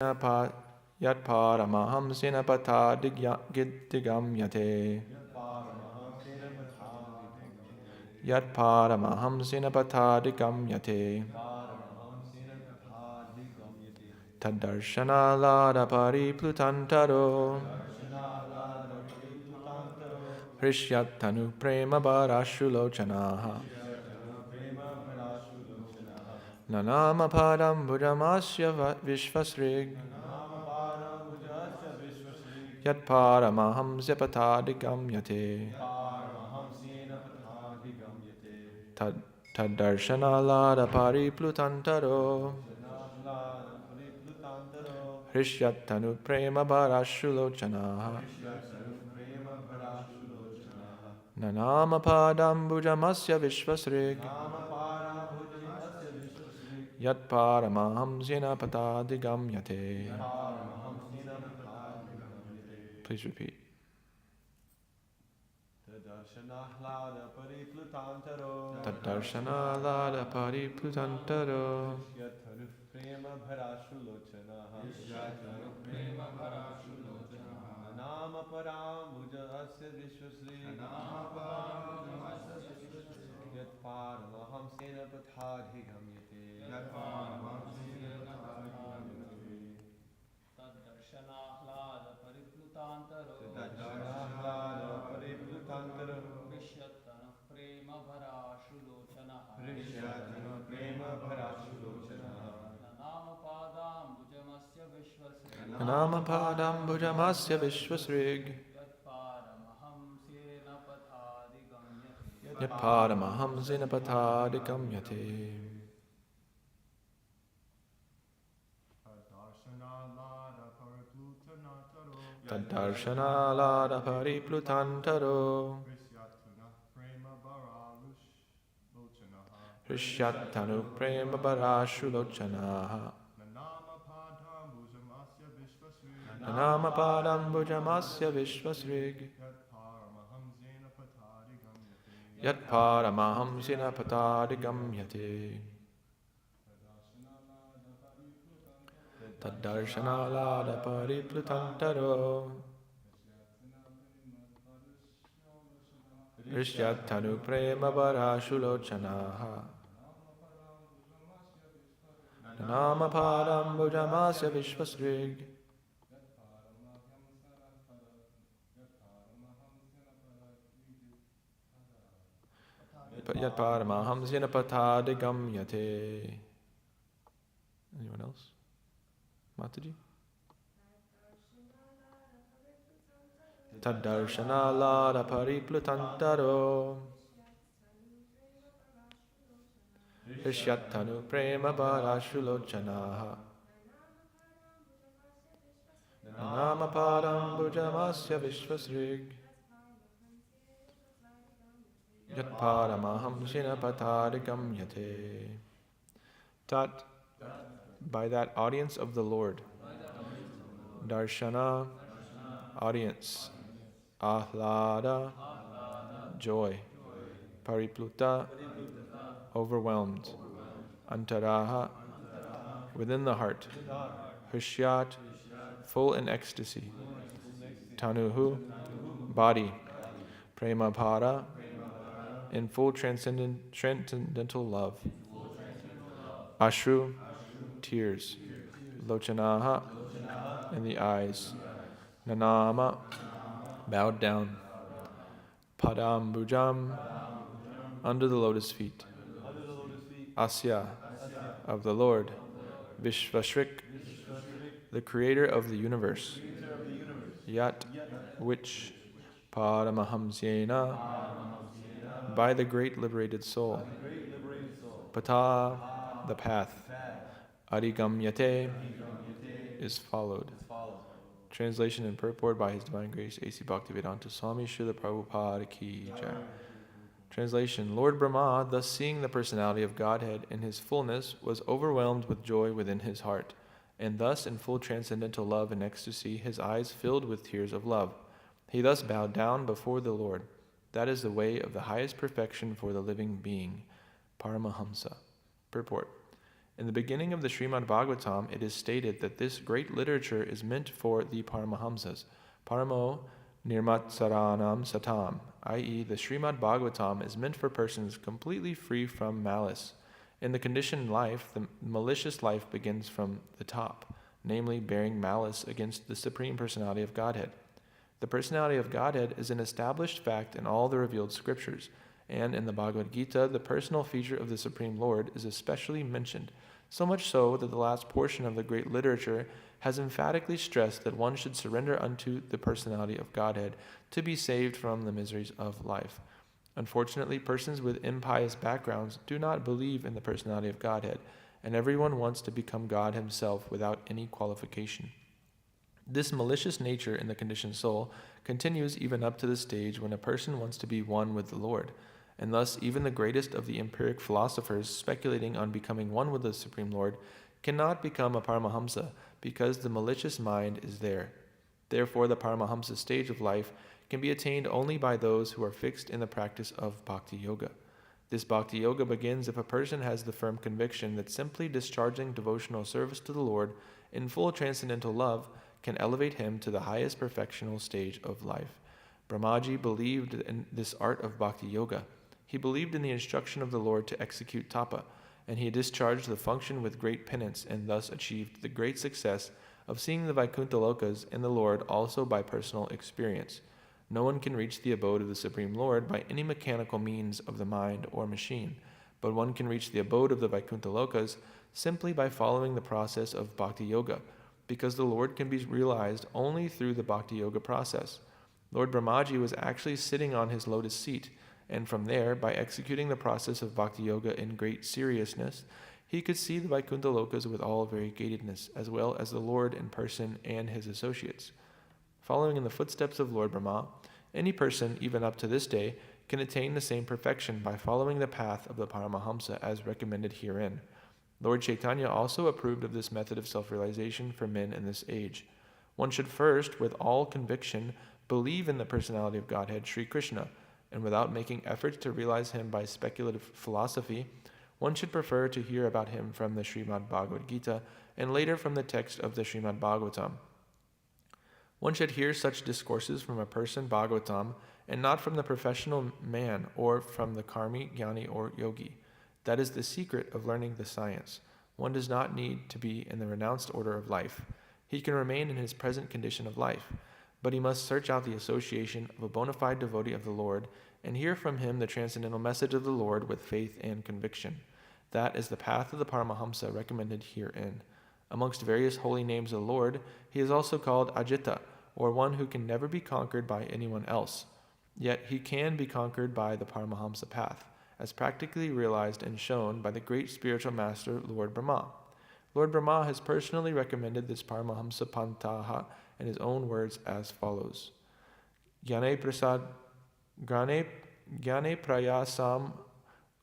Yat paramahamsena patha digamyate. Yat paramahamsena patha digamyate. Tadarshana pariplutantaro. Hrishyatanu prema barashulochanaha. Nanama padam bujamasya vishvasrig. Yat paramahamsya patha digamyate. Tadarshana pariplutantaro. Hrishyatanu prema barashulochanaha. Nanama padam bujamasya vishvasrig. Yat paramahamsena patha digamyate. Please repeat. Tadarshana lada pariplutantaro. Nama param bhuja asya vishvasri. Yat paramaham sena pathadhi gamyate. Tadarshanahlada pariplutantaro. Vishyatana prema bharashulochanaha. Nanama padam bujamasya vishvasri. Nanama padam bujamasya vishvasrig. Yat paramahamsena patha digamyate. Tadarshana lada pariplutantaro. Hrishyatanu prema barashulochanaha. Nanama padam bujamasya vishvasrig. Yat paramahamsena patha digamyate. Tadarshana lada pariplutantaro. Hrishyatanu prema barashulochanaha. Nanama padam bujamasya vishvasrig. Yat paramahamsena patha digamyate. Anyone else? Mataji? Tadarshana lada pariplutantaro. Hrishyatanu prema barashulochanaha. Nanama padam bujamasya vishvasrig. Yat paramahamsena patha digamyate. Tat, by that audience of the Lord. Darshana, audience. Ahlada, joy. Paripluta, overwhelmed. Antaraha, within the heart. Hrishyat, full in ecstasy. Tanuhu, body. Premapada, in full transcendental love. Ashru, tears. Lochanaha, in the eyes. Nanama, bowed down. Padam bhujam, under the lotus feet. Asya, of the Lord. Vishvashrik, the creator of the universe. Yat, which. Paramahamsyena, by the great liberated soul. Patha, the path. Adigamyate, is followed. Translation and purport by His Divine Grace A.C. Bhaktivedanta Swami Srila Prabhupada Ki Jai. Translation: Lord Brahma, thus seeing the personality of Godhead in His fullness, was overwhelmed with joy within his heart, and thus in full transcendental love and ecstasy, his eyes filled with tears of love. He thus bowed down before the Lord. That is the way of the highest perfection for the living being. Paramahamsa. Purport: In the beginning of the Srimad Bhagavatam, it is stated that this great literature is meant for the Paramahamsas, Paramo Nirmatsaranam Satam, i.e., the Srimad Bhagavatam is meant for persons completely free from malice. In the conditioned life, the malicious life begins from the top, namely bearing malice against the Supreme Personality of Godhead. The Personality of Godhead is an established fact in all the revealed scriptures, and in the Bhagavad Gita, the personal feature of the Supreme Lord is especially mentioned, so much so that the last portion of the great literature has emphatically stressed that one should surrender unto the Personality of Godhead to be saved from the miseries of life. Unfortunately, persons with impious backgrounds do not believe in the Personality of Godhead, and everyone wants to become God himself without any qualification. This malicious nature in the conditioned soul continues even up to the stage when a person wants to be one with the Lord, and thus even the greatest of the empiric philosophers speculating on becoming one with the Supreme Lord cannot become a Paramahamsa because the malicious mind is there. Therefore, the Paramahamsa stage of life can be attained only by those who are fixed in the practice of Bhakti Yoga. This Bhakti Yoga begins if a person has the firm conviction that simply discharging devotional service to the Lord in full transcendental love can elevate him to the highest perfectional stage of life. Brahmaji believed in this art of Bhakti Yoga. He believed in the instruction of the Lord to execute tapa, and he discharged the function with great penance and thus achieved the great success of seeing the Vaikuntha Lokas and the Lord also by personal experience. No one can reach the abode of the Supreme Lord by any mechanical means of the mind or machine, but one can reach the abode of the Vaikuntha Lokas simply by following the process of Bhakti Yoga, because the Lord can be realized only through the Bhakti Yoga process. Lord Brahmaji was actually sitting on his lotus seat, and from there, by executing the process of Bhakti Yoga in great seriousness, he could see the Vaikuntha Lokas with all variegatedness, as well as the Lord in person and his associates. Following in the footsteps of Lord Brahma, any person, even up to this day, can attain the same perfection by following the path of the Paramahamsa as recommended herein. Lord Chaitanya also approved of this method of self-realization for men in this age. One should first, with all conviction, believe in the personality of Godhead, Sri Krishna, and without making efforts to realize him by speculative philosophy, one should prefer to hear about him from the Srimad Bhagavad Gita and later from the text of the Srimad Bhagavatam. One should hear such discourses from a person Bhagavatam and not from the professional man or from the karmi, jnani, or yogi. That is the secret of learning the science. One does not need to be in the renounced order of life. He can remain in his present condition of life, but he must search out the association of a bona fide devotee of the Lord and hear from him the transcendental message of the Lord with faith and conviction. That is the path of the Paramahamsa recommended herein. Amongst various holy names of the Lord, he is also called Ajita, or one who can never be conquered by anyone else. Yet he can be conquered by the Paramahamsa path, as practically realized and shown by the great spiritual master, Lord Brahma. Lord Brahma has personally recommended this Paramahamsa Pantaha in his own words as follows. Jnane prayasam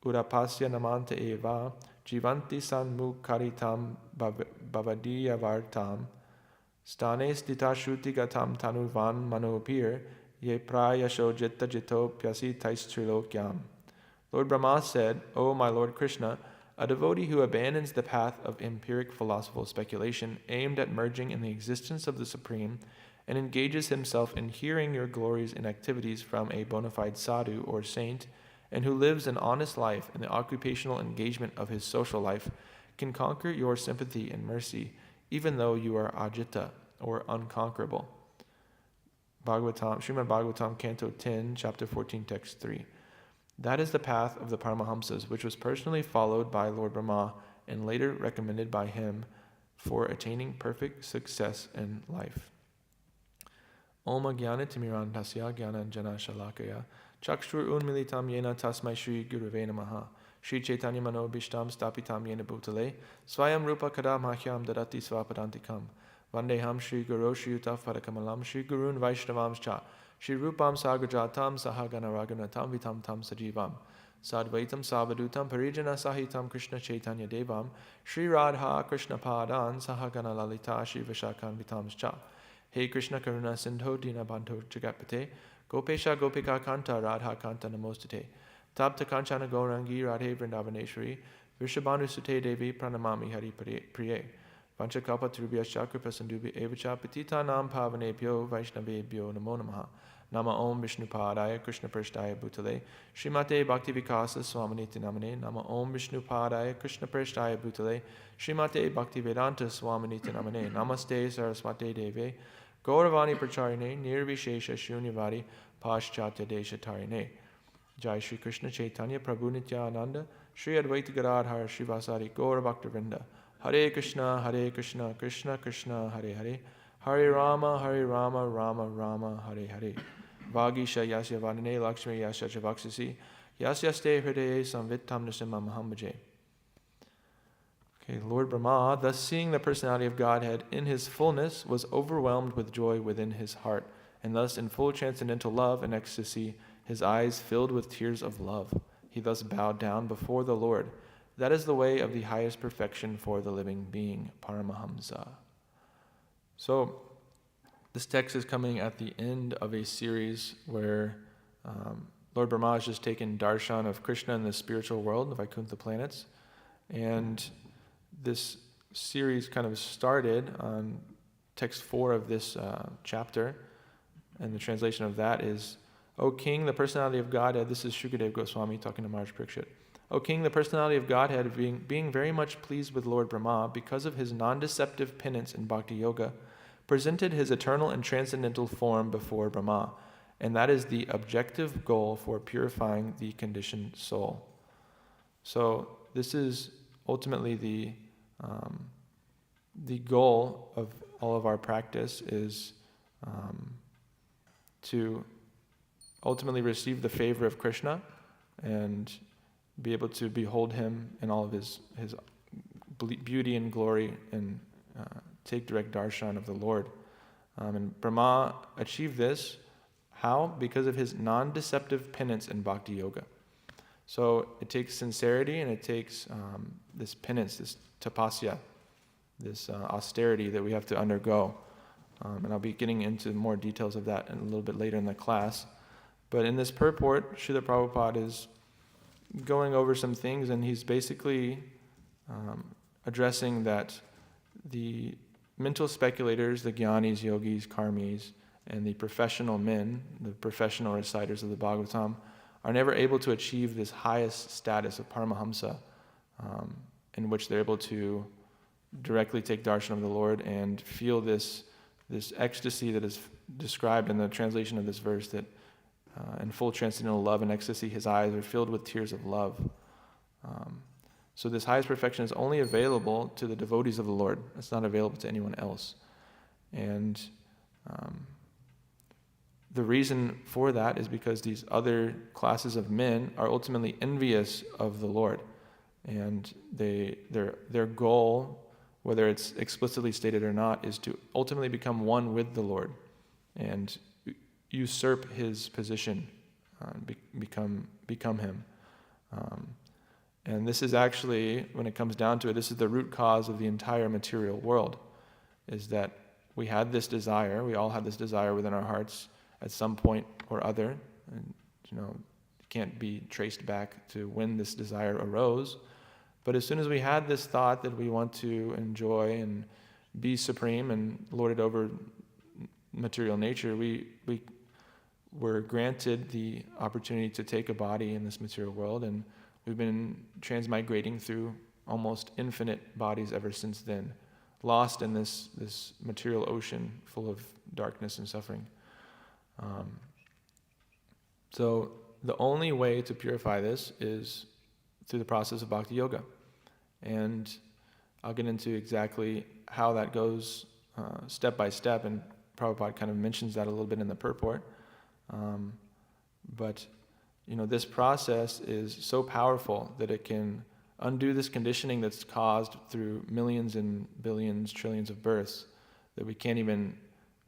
urapasya namanta eva jivanti sanmukaritam bhavadiyavartam stane stita shruti gatam tanuvan manopir ye prayasho jitta jito pyasi taistrilokyam. Lord Brahma said, O my Lord Krishna, a devotee who abandons the path of empiric philosophical speculation aimed at merging in the existence of the Supreme and engages himself in hearing your glories and activities from a bona fide sadhu or saint, and who lives an honest life in the occupational engagement of his social life, can conquer your sympathy and mercy, even though you are ajita, or unconquerable. Srimad Bhagavatam, Canto 10, Chapter 14, Text 3. That is the path of the Paramahamsas, which was personally followed by Lord Brahma and later recommended by him for attaining perfect success in life. Om Jnana Timirantasya Jnana Jana Shalakaya Chakshur Unmilitam Yena Tasmai Shri Gurave Namaha Shri Chaitanya Mano Bhishtam Stapitam Yena Bhutale Swayam Rupa Kada Mahyam Dadati Svapadantikam Vandeham Shri Guru Shri Yuta Padakamalam Shri Gurun Vaishnavam Cha Shri Rupam Sagrajatam Sahagana Raghunatam Vitam Tam Sajivam Sadvaitam Savadutam Parijana Sahitam Krishna Chaitanya Devam Shri Radha Krishna Padan Sahagana Lalita Shri Vishakan Vitam Cha Hey Krishna Karuna Sindho Dina Bandho Jagapate Gopesha Gopika Kanta Radha Kanta Namostate Tapta Kanchana Gaurangi Radhe Vrindavaneshwari Vishabhanu Sute Devi Pranamami Hari Priye. Vanchakalpa Trubhyascha Kripasandubhi Evacha Patitanam Pavanebhyo Vaishnavebhyo Namo Namaha. Nama Om Vishnupadaya Krishna Prashtaya Bhutale Srimate Bhaktivikasa Swaminiti Namane. Nama Om Vishnupadaya Krishna Prashtaya Bhutale Srimate Bhaktivedanta Swaminiti Namane. Namaste Saraswate Deve Gauravani Pracharine Nirvishesha Shunyavadi Paschatya Desha Tarine. Jai Shri Krishna Chaitanya Prabhu Nityananda Shri Advaita Gadadhar Shivasari Gaura Bhaktivinoda. Hare Krishna, Krishna Krishna, Hare Hare, Hare Rama, Rama Rama, Hare Hare. Vagisha Yasya Vadane Lakshmi Yasya Chavaksasi, Yasyaste Hridaye Samvittam Nisimam Hambaje. Okay, Lord Brahma, thus seeing the personality of Godhead in his fullness, was overwhelmed with joy within his heart, and thus in full transcendental love and ecstasy, his eyes filled with tears of love. He thus bowed down before the Lord. That is the way of the highest perfection for the living being, Paramahamsa. So, this text is coming at the end of a series where Lord Brahma has just taken darshan of Krishna in the spiritual world, the Vaikuntha planets, and this series kind of started on text 4 of this chapter, and the translation of that is, O King, the personality of Godhead, this is Shukadev Goswami talking to Maharaj Parikshit. O King, the personality of Godhead, being very much pleased with Lord Brahma because of his non-deceptive penance in Bhakti Yoga, presented his eternal and transcendental form before Brahma, and that is the objective goal for purifying the conditioned soul. So this is ultimately the goal of all of our practice is to ultimately receive the favor of Krishna and be able to behold him in all of his beauty and glory and take direct darshan of the Lord. And Brahma achieved this. How? Because of his non-deceptive penance in Bhakti Yoga. So it takes sincerity and it takes this penance, this tapasya, this austerity that we have to undergo. And I'll be getting into more details of that a little bit later in the class. But in this purport, Srila Prabhupada is going over some things, and he's basically addressing that the mental speculators, the jnanis, yogis, karmis, and the professional men, the professional reciters of the Bhagavatam, are never able to achieve this highest status of Paramahamsa, in which they're able to directly take darshan of the Lord and feel this ecstasy that is described in the translation of this verse, that in full transcendental love and ecstasy, his eyes are filled with tears of love. So this highest perfection is only available to the devotees of the Lord. It's not available to anyone else. And the reason for that is because these other classes of men are ultimately envious of the Lord. And their goal, whether it's explicitly stated or not, is to ultimately become one with the Lord and usurp his position, become him. And this is actually, when it comes down to it, this is the root cause of the entire material world, is that we had this desire, we all had this desire within our hearts at some point or other, and it can't be traced back to when this desire arose. But as soon as we had this thought that we want to enjoy and be supreme and lord it over material nature, we were granted the opportunity to take a body in this material world, and we've been transmigrating through almost infinite bodies ever since then, lost in this material ocean full of darkness and suffering. So the only way to purify this is through the process of Bhakti Yoga. And I'll get into exactly how that goes step by step, and Prabhupada kind of mentions that a little bit in the purport. But this process is so powerful that it can undo this conditioning that's caused through millions and billions, trillions of births, that we can't even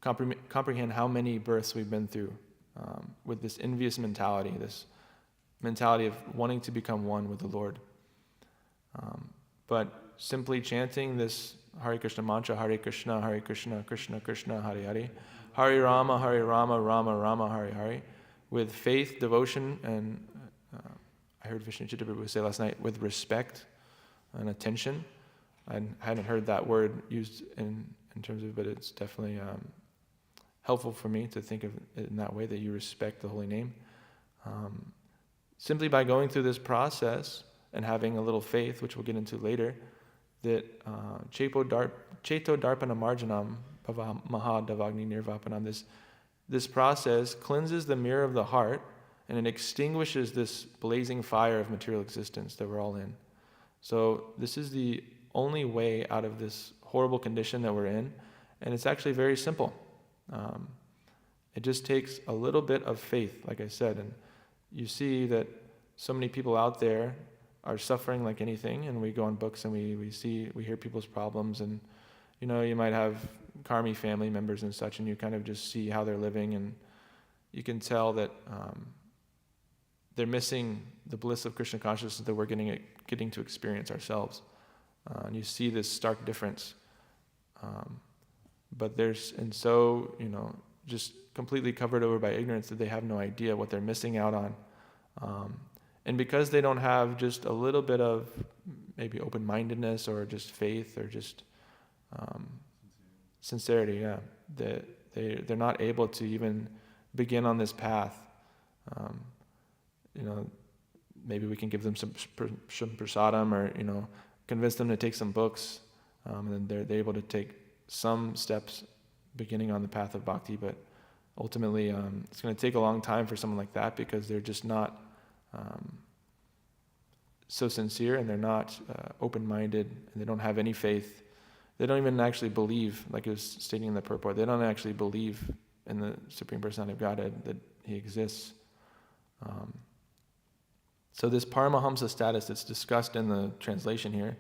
comprehend how many births we've been through with this envious mentality, this mentality of wanting to become one with the Lord. But simply chanting this Hare Krishna mantra, Hare Krishna, Krishna Krishna, Hare Hare, Hare Rama, Rama Rama, Hare Hare, with faith, devotion, and I heard Vishnu Chitta Prabhu say last night, with respect, and attention. I hadn't heard that word used in terms of, but it's definitely helpful for me to think of it in that way, that you respect the holy name. Simply by going through this process and having a little faith, which we'll get into later, that Cheto Darpana Marjanam Maha Davagni Nirvapanam, this process cleanses the mirror of the heart, and it extinguishes this blazing fire of material existence that we're all in. So this is the only way out of this horrible condition that we're in, and it's actually very simple. It just takes a little bit of faith, like I said, and you see that so many people out there are suffering like anything, and we go on books and we hear people's problems, and you might have karmi family members and such, and you kind of just see how they're living, and you can tell that they're missing the bliss of Krishna consciousness that we're getting to experience ourselves. And you see this stark difference. But just completely covered over by ignorance that they have no idea what they're missing out on. And because they don't have just a little bit of maybe open-mindedness or just faith or just sincerity, they're not able to even begin on this path. Maybe we can give them some prasadam, or convince them to take some books, and then they're able to take some steps beginning on the path of bhakti. But ultimately, it's going to take a long time for someone like that, because they're just not so sincere, and they're not open-minded, and they don't have any faith. They don't even actually believe, like it was stating in the purport, they don't actually believe in the Supreme Personality of Godhead, that He exists. So this Paramahamsa status that's discussed in the translation here,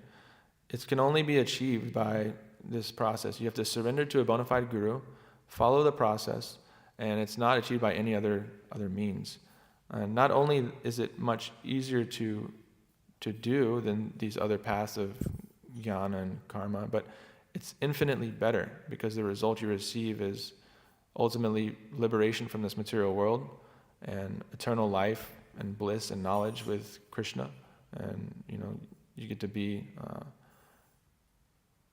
it can only be achieved by this process. You have to surrender to a bona fide guru, follow the process, and it's not achieved by any other means. Not only is it much easier to do than these other paths of jnana and karma, but it's infinitely better, because the result you receive is ultimately liberation from this material world and eternal life and bliss and knowledge with Krishna. And you get to be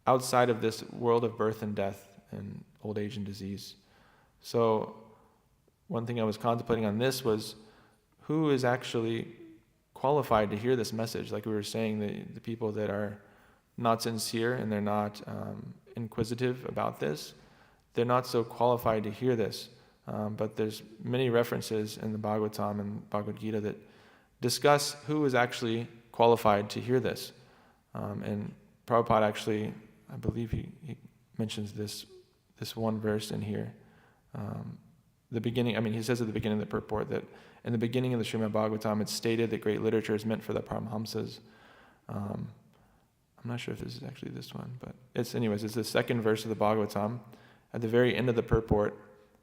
outside of this world of birth and death and old age and disease. So one thing I was contemplating on this was, who is actually qualified to hear this message? Like we were saying, the people that are not sincere and they're not inquisitive about this, they're not so qualified to hear this. But there's many references in the Bhagavatam and Bhagavad Gita that discuss who is actually qualified to hear this. And Prabhupada actually, I believe he mentions this one verse in here. The beginning, he says at the beginning of the purport that in the beginning of the Srimad Bhagavatam, it's stated that great literature is meant for the Paramahamsas. I'm not sure if this is actually this one, but it's the second verse of the Bhagavatam. At the very end of the purport,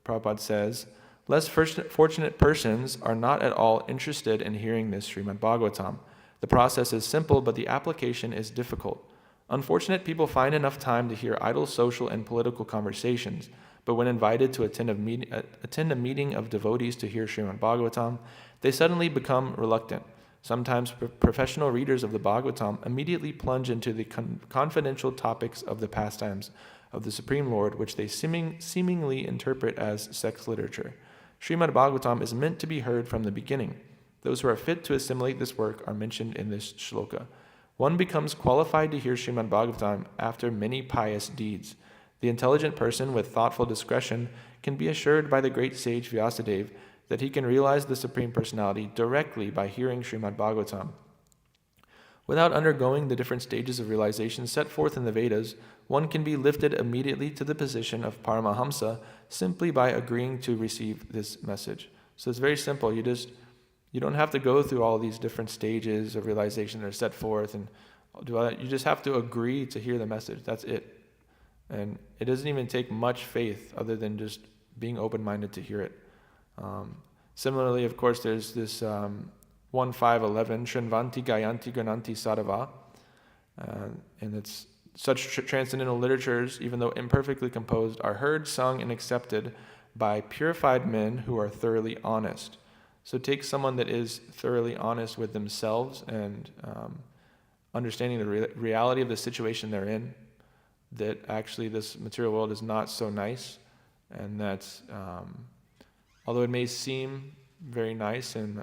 Prabhupada says, less fortunate persons are not at all interested in hearing this Srimad Bhagavatam. The process is simple, but the application is difficult. Unfortunate people find enough time to hear idle social and political conversations, but when invited to attend a meeting of devotees to hear Srimad Bhagavatam, they suddenly become reluctant. Sometimes professional readers of the Bhagavatam immediately plunge into the confidential topics of the pastimes of the Supreme Lord, which they seemingly interpret as sex literature. Srimad Bhagavatam is meant to be heard from the beginning. Those who are fit to assimilate this work are mentioned in this shloka. One becomes qualified to hear Srimad Bhagavatam after many pious deeds. The intelligent person with thoughtful discretion can be assured by the great sage Vyasadeva that he can realize the Supreme Personality directly by hearing Srimad Bhagavatam. Without undergoing the different stages of realization set forth in the Vedas, one can be lifted immediately to the position of Paramahamsa simply by agreeing to receive this message. So it's very simple. You don't have to go through all these different stages of realization that are set forth and do all that. You just have to agree to hear the message. That's it. And it doesn't even take much faith other than just being open-minded to hear it. Similarly, of course, there's this 1.5.11, Shrinvanti Gayanti Gananti Sadhava, and it's such transcendental literatures, even though imperfectly composed, are heard, sung, and accepted by purified men who are thoroughly honest. So take someone that is thoroughly honest with themselves and understanding the reality of the situation they're in, that actually this material world is not so nice, and that although it may seem very nice and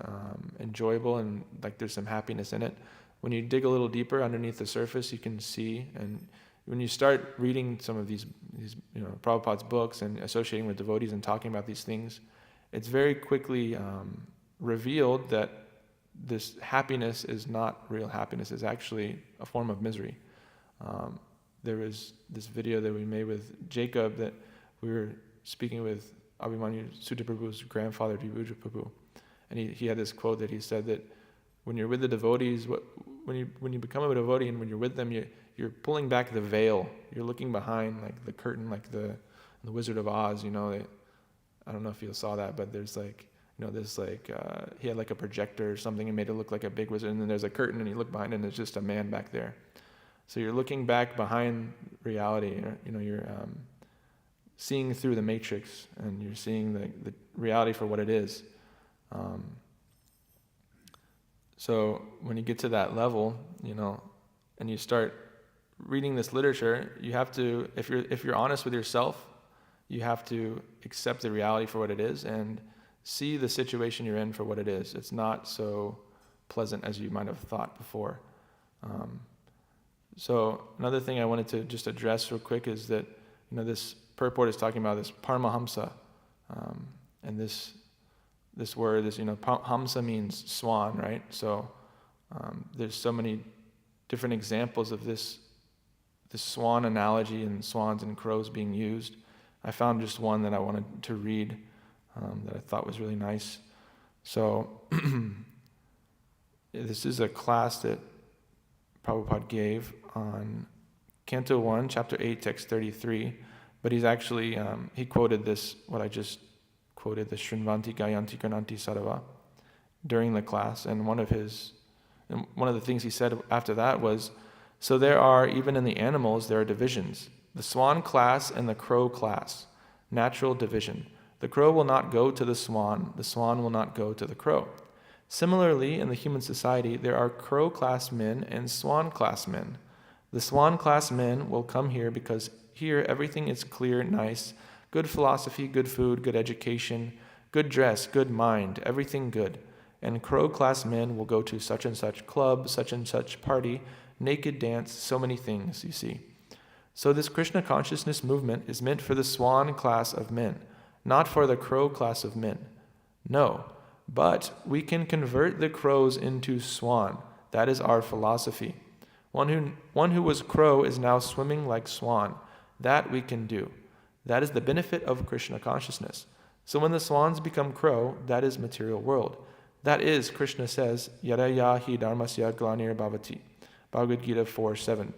enjoyable and like there's some happiness in it, when you dig a little deeper underneath the surface, you can see, and when you start reading some of these Prabhupada's books and associating with devotees and talking about these things, it's very quickly revealed that this happiness is not real happiness. It's actually a form of misery. There was this video that we made with Jacob that we were speaking with Abhimanyu Sutta Prabhu's grandfather, Vibhuja Prabhu, and he had this quote that he said that when you're with the devotees, when you become a devotee and when you're with them, you're pulling back the veil. You're looking behind like the curtain, like the Wizard of Oz. I don't know if you saw that, but there's he had like a projector or something and made it look like a big wizard, and then there's a curtain and you look behind it and there's just a man back there. So you're looking back behind reality. You're seeing through the matrix, and you're seeing the reality for what it is. So when you get to that level, and you start reading this literature, you have to, if you're honest with yourself, you have to accept the reality for what it is and see the situation you're in for what it is. It's not so pleasant as you might have thought before. So another thing I wanted to just address real quick is that, this purport is talking about this Paramahamsa, and this word is, Hamsa means swan, right? So there's so many different examples of this swan analogy and swans and crows being used. I found just one that I wanted to read that I thought was really nice. So this is a class that Prabhupada gave on Canto 1, Chapter 8, Text 33, but he's actually, he quoted this, what I just quoted, the Shrinvanti Gayanti Karnanti Sarava, during the class, and one of the things he said after that was, so there are, even in the animals, there are divisions. The swan class and the crow class, natural division. The crow will not go to the swan will not go to the crow. Similarly, in the human society, there are crow class men and swan class men. The swan class men will come here because here everything is clear, nice, good philosophy, good food, good education, good dress, good mind, everything good. And crow class men will go to such and such club, such and such party, naked dance, so many things, you see. So this Krishna consciousness movement is meant for the swan class of men, not for the crow class of men. No, but we can convert the crows into swan. That is our philosophy. One who was crow is now swimming like swan. That we can do. That is the benefit of Krishna consciousness. So when the swans become crow, that is material world. That is, Krishna says, Yada yahi dharmasya glanir bhavati. Bhagavad Gita 4:7.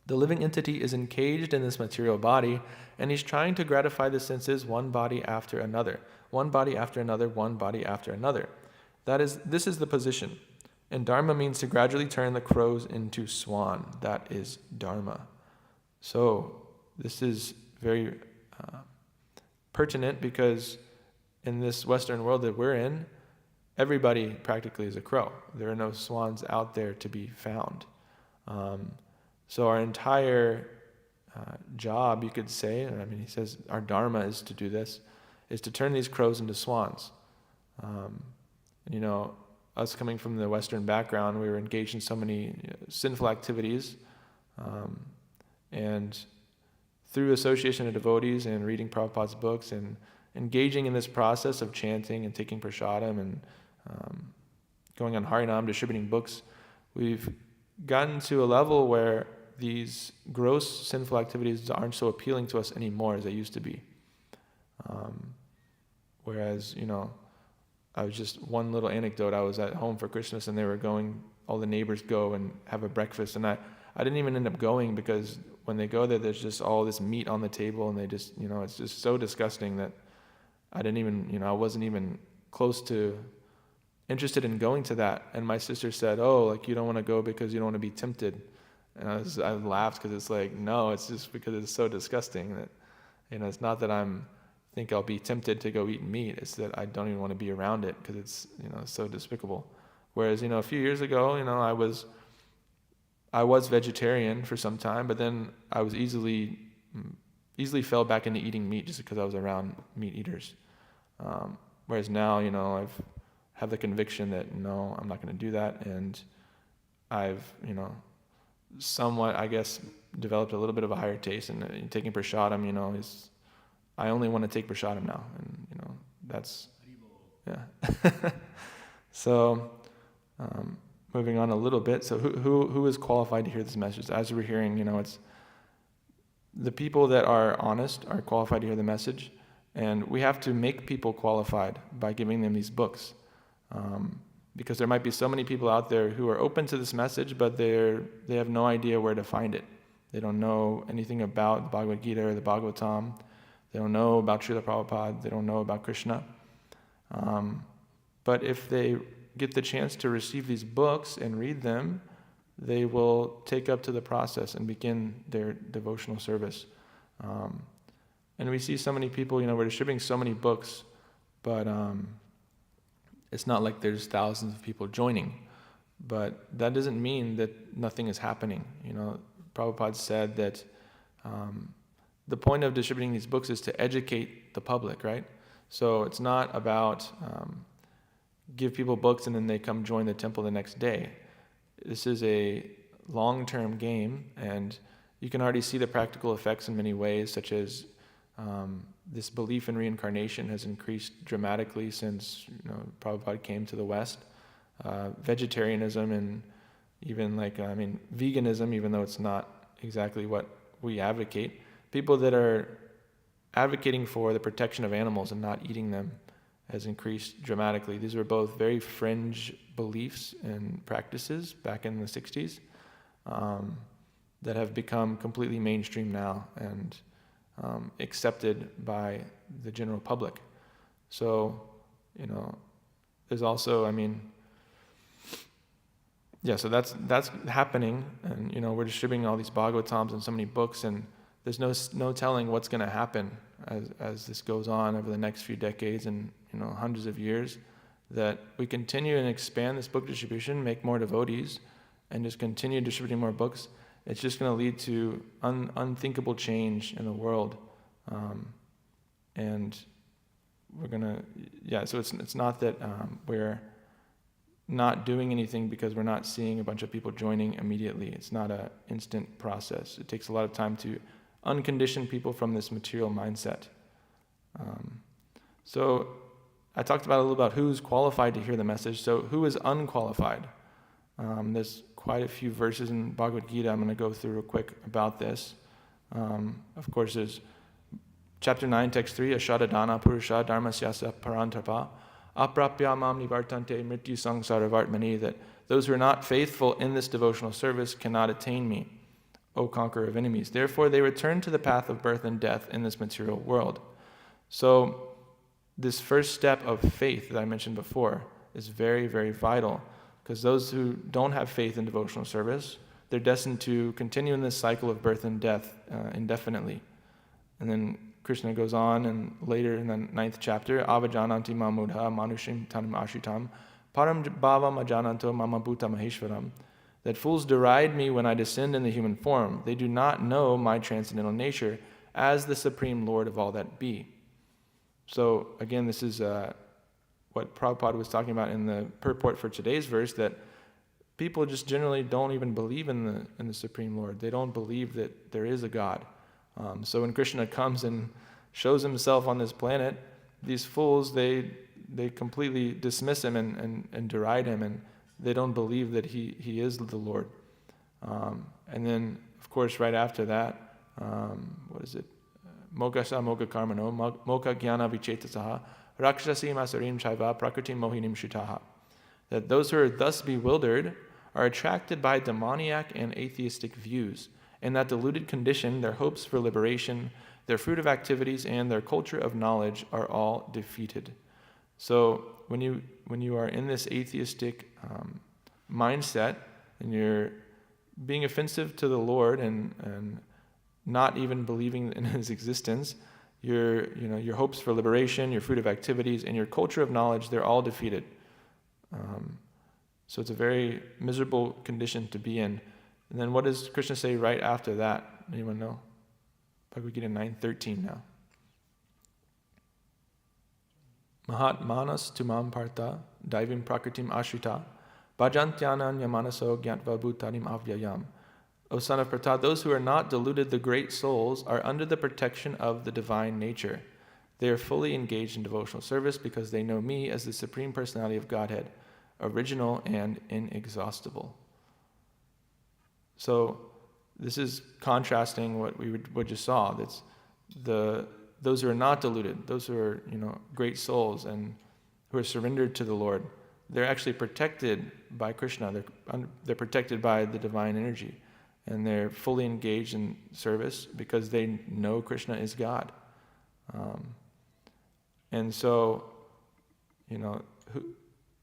The living entity is encaged in this material body, and he's trying to gratify the senses one body after another, one body after another, one body after another. This is the position. And dharma means to gradually turn the crows into swan. That is dharma. So this is very pertinent because in this Western world that we're in, everybody practically is a crow. There are no swans out there to be found. So our entire job, you could say, he says our dharma is to do this, is to turn these crows into swans. Us coming from the Western background, we were engaged in so many sinful activities, and through association of devotees and reading Prabhupada's books and engaging in this process of chanting and taking prasadam and going on Harinam, distributing books, we've gotten to a level where these gross sinful activities aren't so appealing to us anymore as they used to be. Whereas, I was just one little anecdote. I was at home for Christmas and they were going, all the neighbors go and have a breakfast, and I didn't even end up going because when they go there, there's just all this meat on the table, and they just, it's just so disgusting that I didn't even, I wasn't even close to interested in going to that. And my sister said, you don't want to go because you don't want to be tempted. And I laughed because it's like, no, it's just because it's so disgusting that, it's not that think I'll be tempted to go eat meat. It's that I don't even want to be around it because it's, so despicable. Whereas, a few years ago, I was I was vegetarian for some time, but then I was easily fell back into eating meat just because I was around meat eaters. Whereas now, I've have the conviction that no, I'm not going to do that, and I've, somewhat, I guess, developed a little bit of a higher taste, and taking prasadam, is, I only want to take prasadam now, and that's, yeah. So, moving on a little bit. So, who is qualified to hear this message? As we're hearing, it's the people that are honest are qualified to hear the message, and we have to make people qualified by giving them these books. Because there might be so many people out there who are open to this message, but they have no idea where to find it. They don't know anything about the Bhagavad Gita or the Bhagavatam. They don't know about Srila Prabhupada. They don't know about Krishna. But if they get the chance to receive these books and read them, they will take up to the process and begin their devotional service. And we see so many people, we're distributing so many books, but it's not like there's thousands of people joining, but that doesn't mean that nothing is happening. Prabhupada said that the point of distributing these books is to educate the public, right? So it's not about give people books and then they come join the temple the next day. This is a long-term game, and you can already see the practical effects in many ways, such as this belief in reincarnation has increased dramatically since Prabhupada came to the West. Vegetarianism and even veganism, even though it's not exactly what we advocate. People that are advocating for the protection of animals and not eating them has increased dramatically. These were both very fringe beliefs and practices back in the 60s that have become completely mainstream now and accepted by the general public. So, there's also, so that's happening, and we're distributing all these Bhagavatams and so many books, and there's no telling what's going to happen as this goes on over the next few decades and hundreds of years, that we continue and expand this book distribution, make more devotees, and just continue distributing more books. It's just going to lead to unthinkable change in the world, and we're gonna, So it's not that we're not doing anything because we're not seeing a bunch of people joining immediately. It's not an instant process. It takes a lot of time to uncondition people from this material mindset. So I talked about a little about who's qualified to hear the message. So who is unqualified? There's quite a few verses in Bhagavad Gita. I'm going to go through real quick about this. Of course, there's chapter 9, text 3, Ashadadana Purusha Dharmasyasa Parantapa Aprapya Mam Nivartante Mrityu Sangsaravartmani, that those who are not faithful in this devotional service cannot attain me, O conqueror of enemies. Therefore, they return to the path of birth and death in this material world. So, this first step of faith that I mentioned before is very, very vital, because those who don't have faith in devotional service, they're destined to continue in this cycle of birth and death indefinitely. And then Krishna goes on, and later in the 9th chapter, Avajananti mamudha manushim tanam ashitam param bhavam ajananto mama bhuta maheshwaram, that fools deride me when I descend in the human form. They do not know my transcendental nature as the supreme Lord of all that be. So again, this is what Prabhupada was talking about in the purport for today's verse, that people just generally don't even believe in the Supreme Lord. They don't believe that there is a God. So when Krishna comes and shows himself on this planet, these fools, they completely dismiss him and deride him, and they don't believe that he is the Lord. And then, of course, right after that, what is it? Mokasa moka karmano, moka jnana vichetasaha, rakshasi masarim chaiva, prakritim mohinim shutaha. That those who are thus bewildered are attracted by demoniac and atheistic views. In that deluded condition, their hopes for liberation, their fruit of activities, and their culture of knowledge are all defeated. So when you are in this atheistic mindset, and you're being offensive to the Lord and not even believing in his existence, your hopes for liberation, your fruit of activities, and your culture of knowledge, they're all defeated. So it's a very miserable condition to be in. And then what does Krishna say right after that? Anyone know? Bhagavad Gita 9:13 now. Mahat manas tumam partha daivim prakritim ashrita bhajantyanan yamanaso gyatva bhutanim avyayam. O son of Pratha, those who are not deluded, the great souls, are under the protection of the divine nature. They are fully engaged in devotional service because they know me as the Supreme Personality of Godhead, original and inexhaustible. So this is contrasting what we just saw. That's those who are not deluded, those who are great souls and who are surrendered to the Lord. They're actually protected by Krishna. They're protected by the divine energy, and they're fully engaged in service because they know Krishna is God. And so,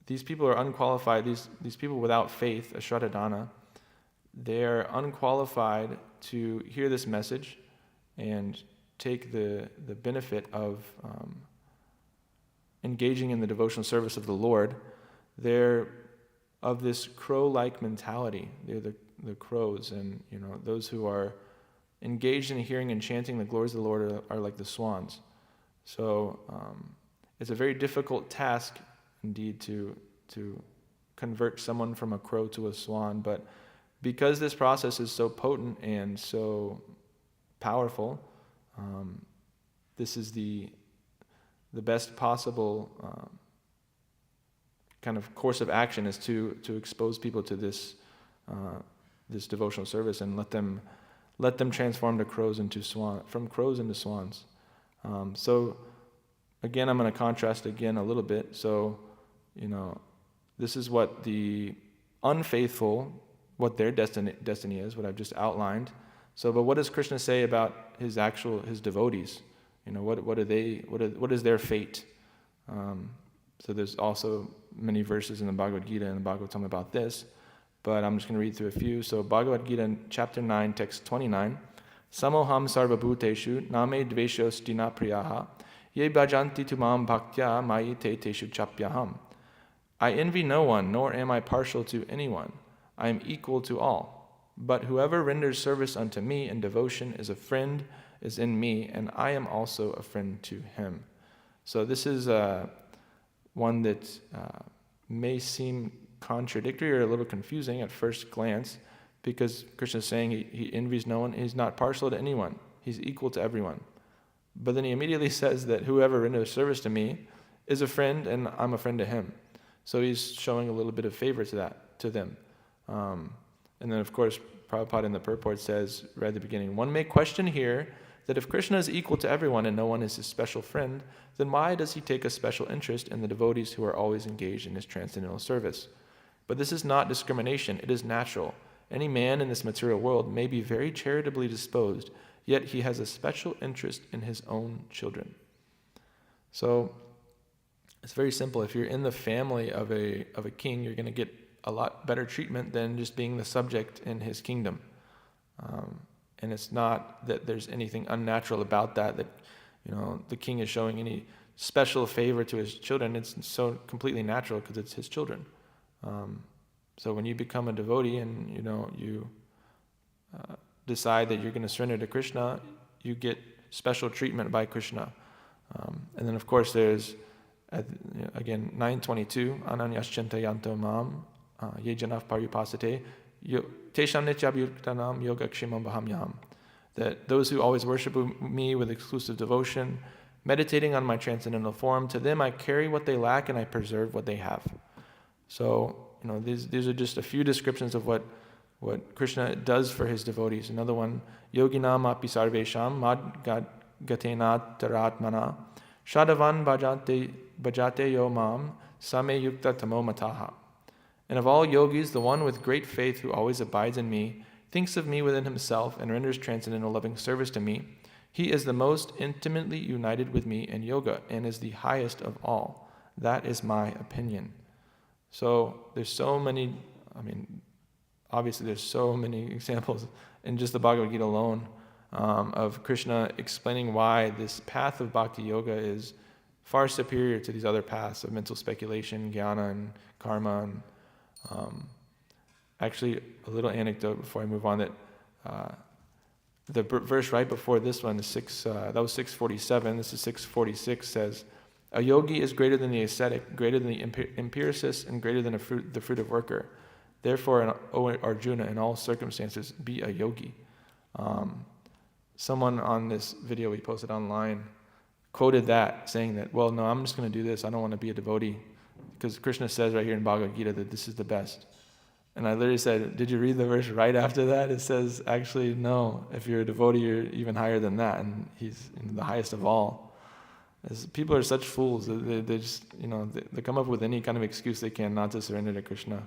these people are unqualified. These people without faith, ashratadana, they're unqualified to hear this message and take the benefit of engaging in the devotional service of the Lord. They're of this crow-like mentality. They're the crows, and those who are engaged in hearing and chanting the glories of the Lord are like the swans. So it's a very difficult task indeed to convert someone from a crow to a swan, but because this process is so potent and so powerful, this is the best possible kind of course of action, is to expose people to this devotional service and let them transform from crows into swans. So again, I'm going to contrast again a little bit. So this is what the unfaithful, what their destiny is, what I've just outlined. So, but what does Krishna say about his devotees? What is their fate? So there's also many verses in the Bhagavad Gita and the Bhagavatam about this, but I'm just going to read through a few. So Bhagavad Gita, chapter 9, text 29, Samoham sarvabhuteshu name dveshos dina priyaha ye bhajanti tumam bhaktya mayi te teshu chapyaham. I envy no one, nor am I partial to anyone. I am equal to all. But whoever renders service unto me in devotion is in me, and I am also a friend to him. So this is one that may seem contradictory or a little confusing at first glance, because Krishna is saying he envies no one, he's not partial to anyone, he's equal to everyone. But then he immediately says that whoever renders service to me is a friend, and I'm a friend to him. So he's showing a little bit of favor to them. And then, of course, Prabhupada in the purport says, right at the beginning, one may question here that if Krishna is equal to everyone and no one is his special friend, then why does he take a special interest in the devotees who are always engaged in his transcendental service? But this is not discrimination, it is natural. Any man in this material world may be very charitably disposed, yet he has a special interest in his own children. So it's very simple. If you're in the family of a king, you're going to get a lot better treatment than just being the subject in his kingdom. And it's not that there's anything unnatural about that the king is showing any special favor to his children. It's so completely natural because it's his children. So when you become a devotee and you decide that you're going to surrender to Krishna, you get special treatment by Krishna. And then of course there's again 9:22 ananyaschintayanto mam ye janav parupasate tesham nityabhyuktanam yogakshemam bahamyam. That those who always worship me with exclusive devotion, meditating on my transcendental form, to them I carry what they lack and I preserve what they have. So these are just a few descriptions of what Krishna does for his devotees. Another one, yoginam api sarvesham mad gatena taratmana shadavan bhajate yo mam same yukta tamo mataha. And of all yogis, the one with great faith who always abides in me, thinks of me within himself and renders transcendental loving service to me, he is the most intimately united with me in yoga and is the highest of all. That is my opinion. So there's so many, obviously there's so many examples in just the Bhagavad Gita alone of Krishna explaining why this path of bhakti yoga is far superior to these other paths of mental speculation, jnana, and karma. Actually, a little anecdote before I move on, that the verse right before this one is that was 647. This is 646. Says, "A yogi is greater than the ascetic, greater than the empiricist, and greater than the fruitive worker. Therefore, O Arjuna, in all circumstances, be a yogi." Someone on this video we posted online quoted that, saying that, well, no, I'm just going to do this. I don't want to be a devotee, because Krishna says right here in Bhagavad Gita that this is the best. And I literally said, did you read the verse right after that? It says, actually, no, if you're a devotee, you're even higher than that, and he's the highest of all. As people are such fools, they just, they come up with any kind of excuse they can not to surrender to Krishna.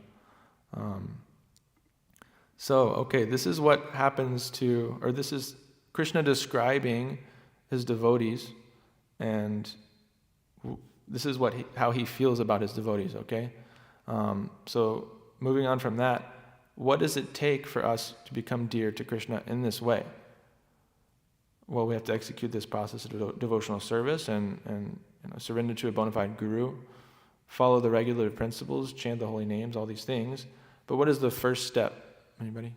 This is what happens this is Krishna describing his devotees, and this is how he feels about his devotees, okay? So moving on from that, what does it take for us to become dear to Krishna in this way? Well, we have to execute this process of devotional service and surrender to a bona fide guru, follow the regulative principles, chant the holy names, all these things. But what is the first step? Anybody?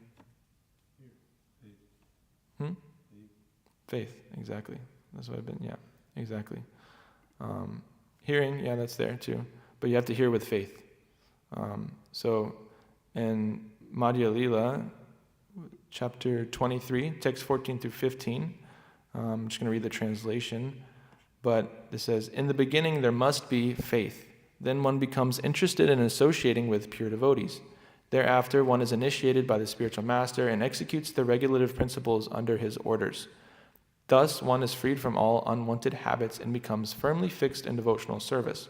Faith, exactly. That's what exactly. Hearing, that's there too. But you have to hear with faith. So in Madhya Lila, chapter 23, text 14 through 15, I'm just going to read the translation, but it says, "In the beginning there must be faith. Then one becomes interested in associating with pure devotees. Thereafter one is initiated by the spiritual master and executes the regulative principles under his orders. Thus one is freed from all unwanted habits and becomes firmly fixed in devotional service.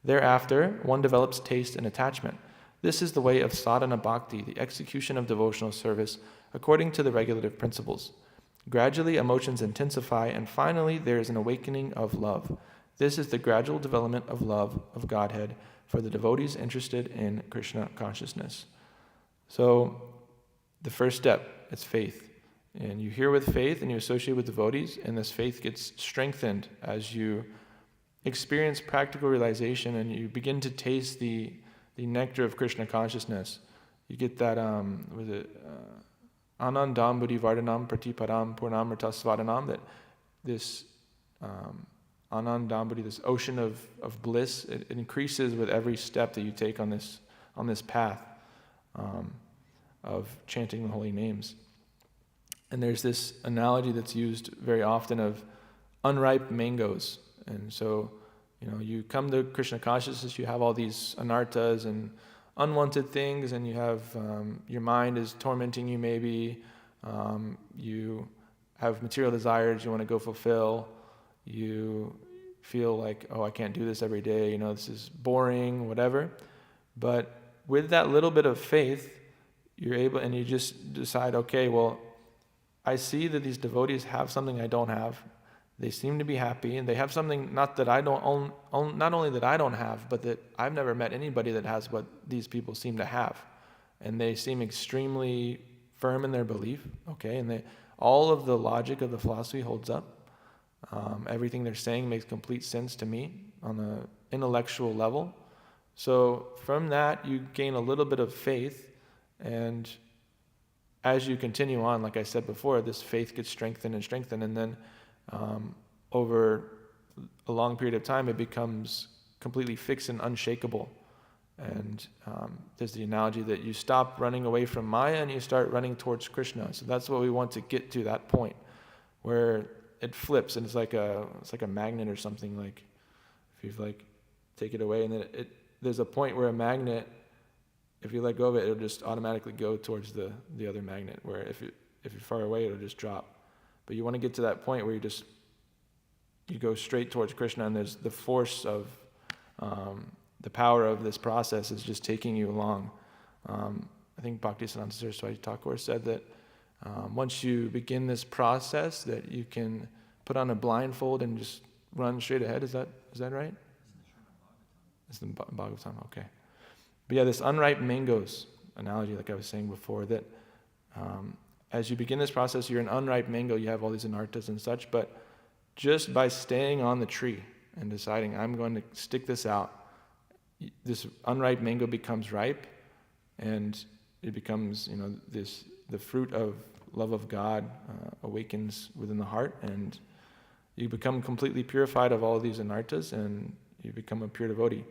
Thereafter one develops taste and attachment. This is the way of sadhana bhakti, the execution of devotional service according to the regulative principles. Gradually emotions intensify, and finally there is an awakening of love. This is the gradual development of love of Godhead for the devotees interested in Krishna consciousness." So the first step is faith. And you hear with faith and you associate with devotees, and this faith gets strengthened as you experience practical realization and you begin to taste the nectar of Krishna consciousness. You get that, Anandam Buddhi Vardhanam Pratiparam Purnamrita Svadanam, that this Anandam Buddhi, this ocean of bliss, it increases with every step that you take on this path of chanting the holy names. And there's this analogy that's used very often of unripe mangoes. And so, you come to Krishna consciousness, you have all these anartas and unwanted things, and you have, your mind is tormenting you maybe, you have material desires you want to go fulfill, you feel like, I can't do this every day, this is boring, whatever. But with that little bit of faith, you're able, and you just decide, okay, well, I see that these devotees have something I don't have. They seem to be happy, and they have something not only that I don't have, but that I've never met anybody that has what these people seem to have. And they seem extremely firm in their belief, okay? And all of the logic of the philosophy holds up. Everything they're saying makes complete sense to me on an intellectual level. So from that, you gain a little bit of faith, and as you continue on, like I said before, this faith gets strengthened, and then over a long period of time, it becomes completely fixed and unshakable. And there's the analogy that you stop running away from Maya and you start running towards Krishna. So that's what we want to get to, that point where it flips, and it's like a magnet or something. Like if you take it away, and then there's a point where a magnet, if you let go of it, it'll just automatically go towards the other magnet, where if you're far away, it'll just drop. But you want to get to that point where you go straight towards Krishna, and there's the force of the power of this process is just taking you along. I think Bhaktisiddhanta Saraswati Thakur said that once you begin this process, that you can put on a blindfold and just run straight ahead. Is that right? It's the Bhagavatam, okay. But yeah, this unripe mangoes analogy, like I was saying before, that as you begin this process, you're an unripe mango, you have all these anartas and such, but just by staying on the tree and deciding, I'm going to stick this out, this unripe mango becomes ripe, and it becomes, the fruit of love of God awakens within the heart, and you become completely purified of all these anarthas, and you become a pure devotee.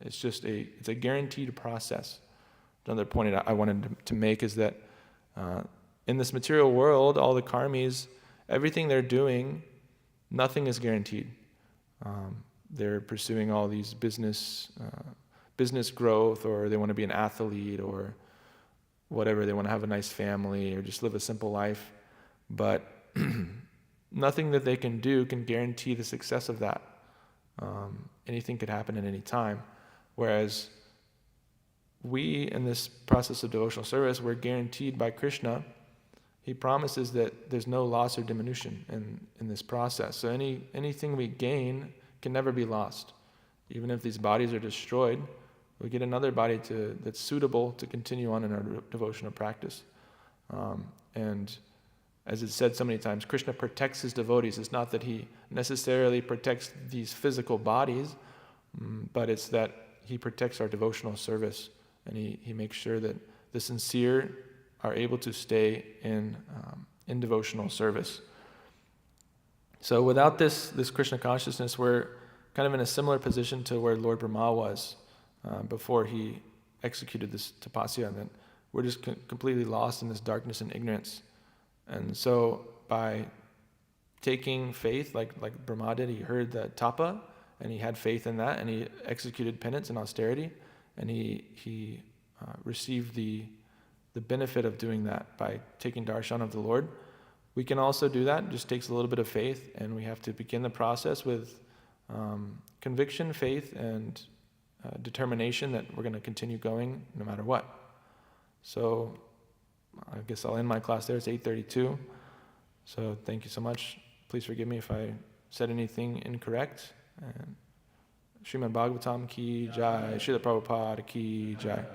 It's a guaranteed process. Another point I wanted to make is that in this material world, all the karmis, everything they're doing, nothing is guaranteed. They're pursuing all these business growth, or they want to be an athlete, or whatever. They want to have a nice family, or just live a simple life. But nothing that they can do can guarantee the success of that. Anything could happen at any time. Whereas we, in this process of devotional service, we're guaranteed by Krishna. He promises that there's no loss or diminution in this process. So anything we gain can never be lost. Even if these bodies are destroyed, we get another body that's suitable to continue on in our devotional practice. And as it's said so many times, Krishna protects his devotees. It's not that he necessarily protects these physical bodies, but it's that he protects our devotional service, and he makes sure that the sincere are able to stay in devotional service. So without this Krishna consciousness, we're kind of in a similar position to where Lord Brahma was before he executed this tapasya, and that we're just completely lost in this darkness and ignorance. And so by taking faith, like Brahma did, he heard the tapa, and he had faith in that, and he executed penance and austerity, and he received the benefit of doing that by taking darshan of the Lord. We can also do that. It just takes a little bit of faith, and we have to begin the process with conviction, faith, and determination that we're going to continue going no matter what. So I guess I'll end my class there. It's 8:32. So thank you so much. Please forgive me if I said anything incorrect. And Srimad Bhagavatam ki jai, Srila Prabhupada ki jai.